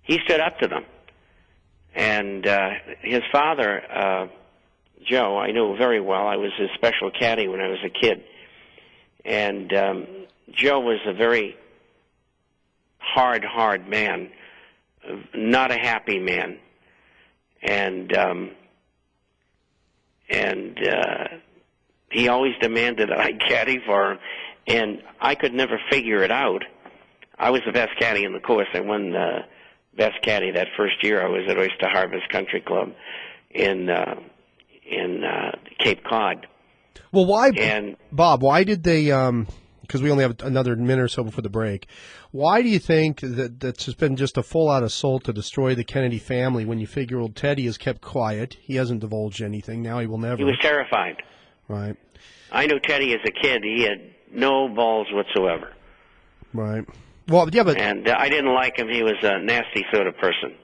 he stood up to them. And his father, Joe, I knew very well. I was his special caddy when I was a kid. And Joe was a very hard man, not a happy man. And he always demanded that I caddy for him, and I could never figure it out. I was the best caddy in the course. I won the best caddy that first year I was at Oyster Harvest Country Club in Cape Cod. Well, why, Bob, why did they, because we only have another minute or so before the break, why do you think that that's just been just a full-out assault to destroy the Kennedy family when you figure old Teddy has kept quiet? He hasn't divulged anything. Now he will never. He was terrified. Right. I knew Teddy as a kid. He had no balls whatsoever. Right. Well, yeah, but... And I didn't like him. He was a nasty sort of person.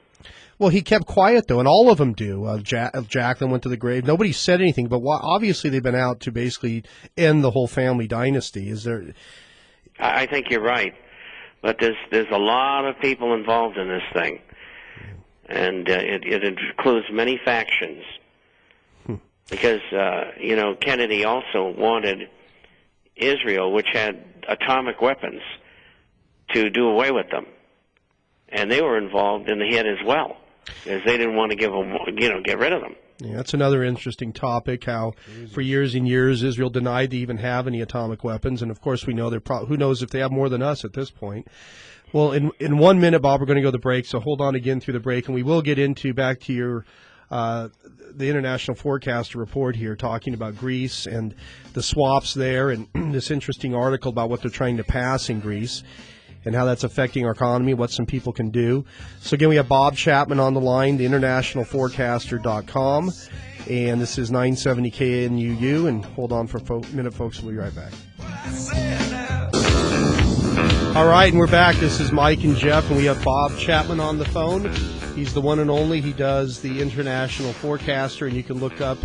Well, he kept quiet, though, and all of them do. Jacqueline went to the grave. Nobody said anything, but obviously they've been out to basically end the whole family dynasty. Is there... I think you're right. But there's a lot of people involved in this thing. And it includes many factions. Because, Kennedy also wanted Israel, which had atomic weapons, to do away with them. And they were involved in the hit as well, because they didn't want to give them, get rid of them. Yeah, that's another interesting topic, how for years and years Israel denied they even have any atomic weapons. And, of course, we know who knows if they have more than us at this point. Well, in 1 minute, Bob, we're going to go to the break, so hold on again through the break. And we will get back to your the International Forecaster report here, talking about Greece and the swaps there, and this interesting article about what they're trying to pass in Greece and how that's affecting our economy, what some people can do. So again, we have Bob Chapman on the line, theinternationalforecaster.com, and this is 970 KNUU, and hold on for a minute, folks, we'll be right back. All right, and we're back. This is Mike and Jeff, and we have Bob Chapman on the phone. He's the one and only. He does the International Forecaster, and you can look up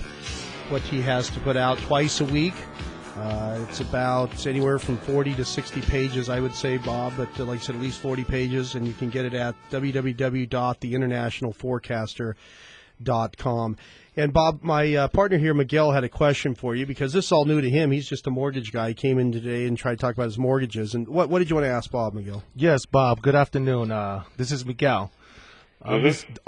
what he has to put out twice a week. It's about anywhere from 40 to 60 pages, I would say, Bob, but like I said, at least 40 pages, and you can get it at www.theinternationalforecaster.com. And, Bob, my partner here, Miguel, had a question for you, because this is all new to him. He's just a mortgage guy. He came in today and tried to talk about his mortgages. And what did you want to ask Bob, Miguel? Yes, Bob. Good afternoon. This is Miguel.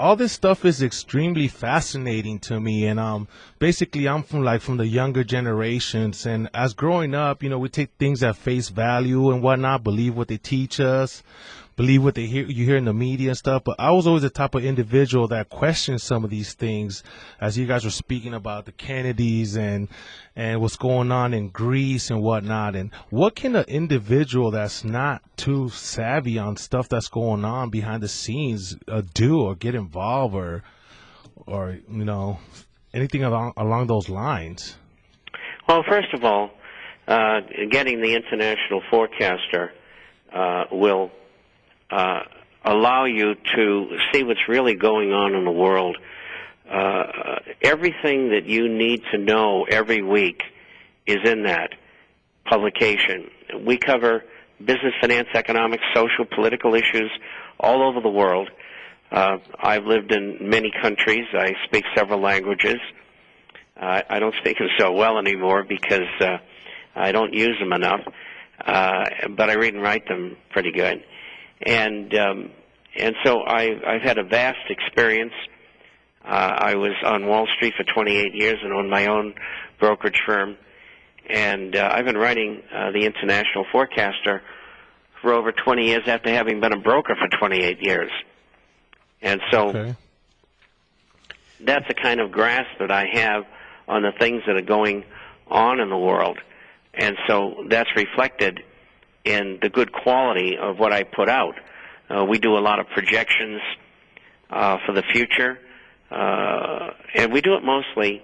All this stuff is extremely fascinating to me, and basically I'm from the younger generations, and as growing up, we take things at face value and whatnot, believe what they teach us, believe what you hear in the media and stuff. But I was always the type of individual that questioned some of these things, as you guys were speaking about the Kennedys and what's going on in Greece and whatnot. And what can an individual that's not too savvy on stuff that's going on behind the scenes do, or get involved, or anything along those lines? Well, first of all, getting the International Forecaster will allow you to see what's really going on in the world. Everything that you need to know every week is in that publication. We cover business, finance, economics, social, political issues all over the world. I've lived in many countries. I speak several languages. I don't speak them so well anymore because I don't use them enough, but I read and write them pretty good. And so I've had a vast experience. I was on Wall Street for 28 years and owned my own brokerage firm. And I've been writing the International Forecaster for over 20 years after having been a broker for 28 years. And so that's the kind of grasp that I have on the things that are going on in the world. And so that's reflected in the good quality of what I put out. We do a lot of projections for the future, and we do it mostly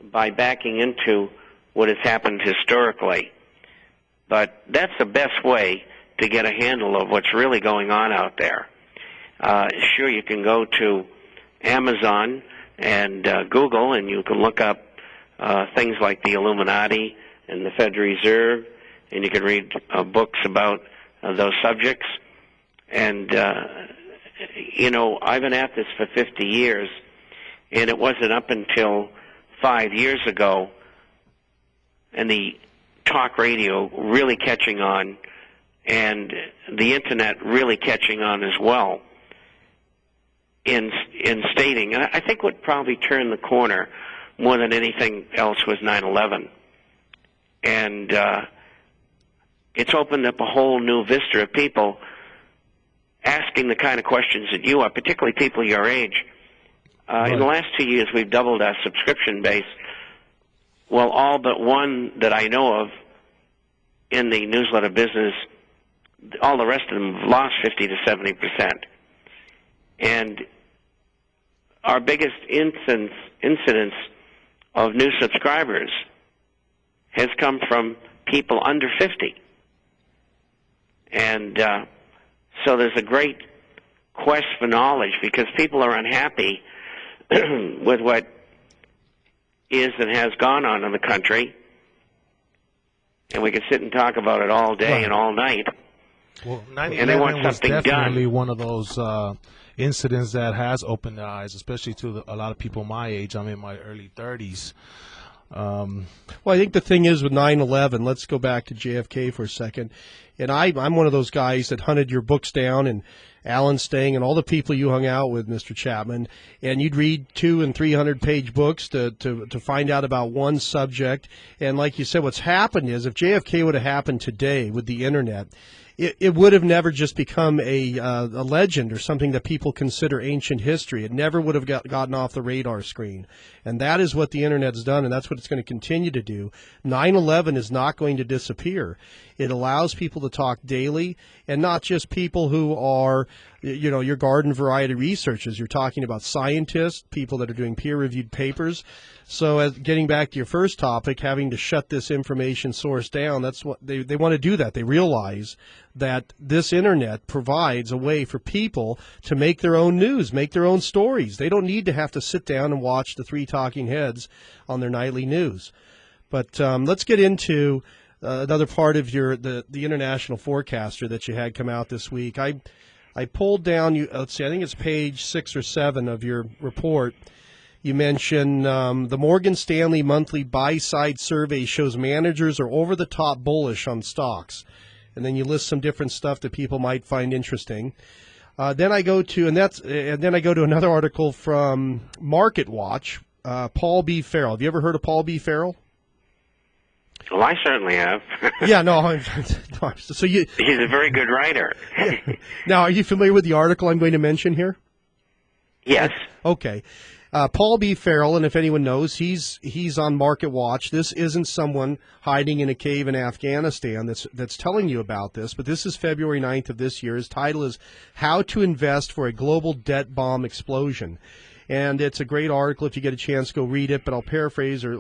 by backing into what has happened historically. But that's the best way to get a handle of what's really going on out there. Sure, you can go to Amazon and Google, and you can look up things like the Illuminati and the Federal Reserve, and you can read books about those subjects. And, I've been at this for 50 years, and it wasn't up until 5 years ago, and the talk radio really catching on, and the internet really catching on as well, in stating, and I think what probably turned the corner more than anything else was 9/11, and it's opened up a whole new vista of people asking the kind of questions that you are, particularly people your age. Right. In the last 2 years, we've doubled our subscription base. Well, all but one that I know of in the newsletter business, all the rest of them have lost 50 to 70%. And our biggest incidence of new subscribers has come from people under 50. And so there's a great quest for knowledge because people are unhappy with what is and has gone on in the country. And we could sit and talk about it all day and all night. Well, and they want 9/11 was something definitely done. one of those incidents that has opened their eyes, especially to a lot of people my age. I'm in my early 30s. Well, I think the thing is with 9/11, let's go back to JFK for a second. And I'm one of those guys that hunted your books down, and Alan Stang and all the people you hung out with, Mr. Chapman, and you'd read 200- and 300-page books to find out about one subject. And like you said, what's happened is if JFK would have happened today with the internet, it would have never just become a legend or something that people consider ancient history. It never would have gotten off the radar screen. And that is what the Internet's done, and that's what it's going to continue to do. 9/11 is not going to disappear. It allows people to talk daily, and not just people who are, your garden variety researchers. You're talking about scientists, people that are doing peer-reviewed papers. So getting back to your first topic, having to shut this information source down, that's what they want to do that. They realize that this internet provides a way for people to make their own news, make their own stories. They don't need to have to sit down and watch the three talking heads on their nightly news. But let's get into another part of the international forecaster that you had come out this week. I pulled down, let's see, I think it's page 6 or 7 of your report. You mention the Morgan Stanley monthly buy-side survey shows managers are over-the-top bullish on stocks. And then you list some different stuff that people might find interesting. Then I go to another article from MarketWatch, Paul B. Farrell. Have you ever heard of Paul B. Farrell? Well, I certainly have. Yeah, no. So He's a very good writer. Now, are you familiar with the article I'm going to mention here? Yes. Okay. Paul B. Farrell, and if anyone knows, he's on MarketWatch. This isn't someone hiding in a cave in Afghanistan that's telling you about this, but this is February 9th of this year. His title is How to Invest for a Global Debt Bomb Explosion. And it's a great article. If you get a chance, go read it, but I'll paraphrase or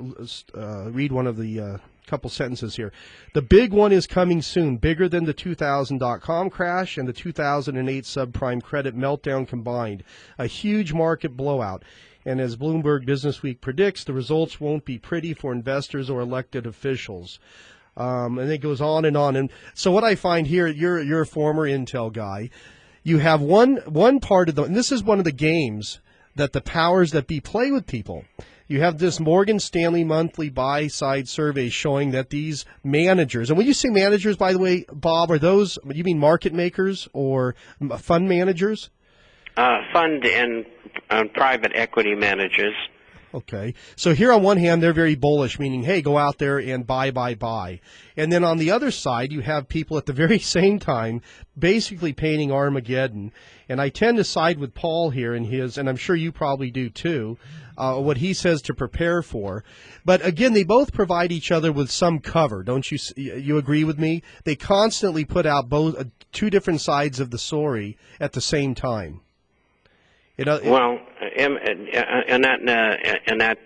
read one of the couple sentences here. The big one is coming soon, bigger than the 2000 .com crash and the 2008 subprime credit meltdown combined. A huge market blowout. And as Bloomberg Businessweek predicts, the results won't be pretty for investors or elected officials. And it goes on and on. And so what I find here, you're a former Intel guy. You have one part of and this is one of the games that the powers that be play with people. You have this Morgan Stanley monthly buy-side survey showing that these managers, and when you say managers, by the way, Bob, are those, you mean market makers or fund managers? Fund and private equity managers. Okay. So here on one hand, they're very bullish, meaning, hey, go out there and buy. And then on the other side, you have people at the very same time basically painting Armageddon. And I tend to side with Paul here in his, and I'm sure you probably do too, what he says to prepare for. But again, they both provide each other with some cover. Don't you agree with me? They constantly put out both two different sides of the story at the same time. Well, in that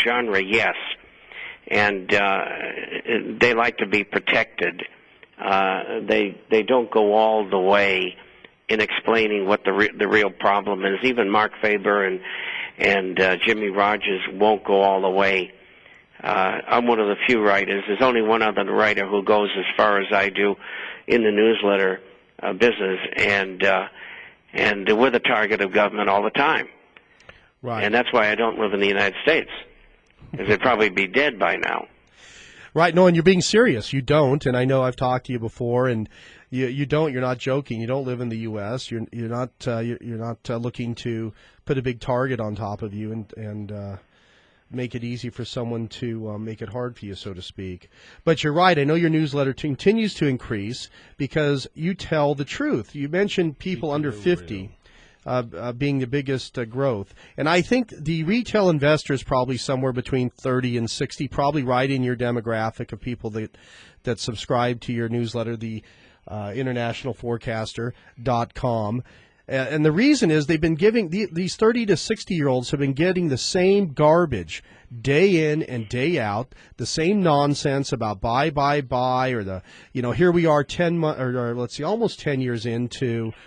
genre, yes, and they like to be protected. They don't go all the way in explaining what the real problem is. Even Mark Faber and Jimmy Rogers won't go all the way. I'm one of the few writers. There's only one other writer who goes as far as I do in the newsletter business, and And we're the target of government all the time. Right. And that's why I don't live in the United States, because they'd probably be dead by now. Right. No, and you're being serious. You don't, and I know I've talked to you before, and you don't. You're not joking. You don't live in the U.S. You're not looking to put a big target on top of you and make it easy for someone to make it hard for you, so to speak. But you're right. I know your newsletter continues to increase because you tell the truth. You mentioned people under 50 being the biggest growth. And I think the retail investor is probably somewhere between 30 and 60, probably right in your demographic of people that subscribe to your newsletter, the internationalforecaster.com. And the reason is they've been giving these 30 to 60-year-olds have been getting the same garbage day in and day out, the same nonsense about buy, or here we are 10 months, or let's see, almost 10 years into